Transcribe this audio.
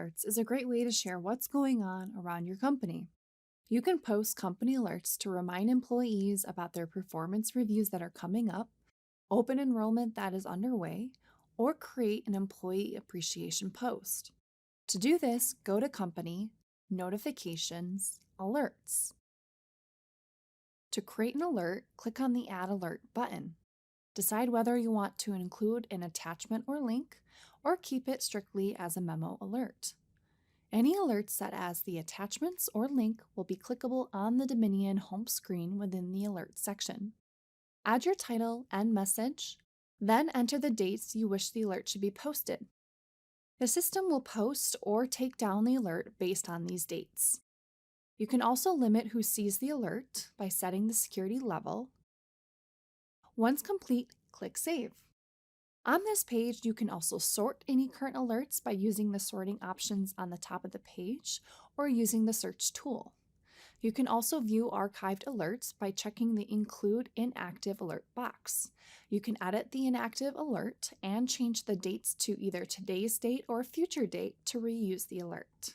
alerts is a great way to share what's going on around your company. You can post company alerts to remind employees about their performance reviews that are coming up, open enrollment that is underway, or create an employee appreciation post. To do this, go to Company, Notifications, Alerts. To create an alert, click on the Add Alert button. Decide whether you want to include an attachment or link, or keep it strictly as a memo alert. Any alerts set as the attachments or link will be clickable on the Dominion home screen within the Alert section. Add your title and message, then enter the dates you wish the alert should be posted. The system will post or take down the alert based on these dates. You can also limit who sees the alert by setting the security level. Once complete, click Save. On this page, you can also sort any current alerts by using the sorting options on the top of the page or using the search tool. You can also view archived alerts by checking the Include Inactive Alert box. You can edit the inactive alert and change the dates to either today's date or future date to reuse the alert.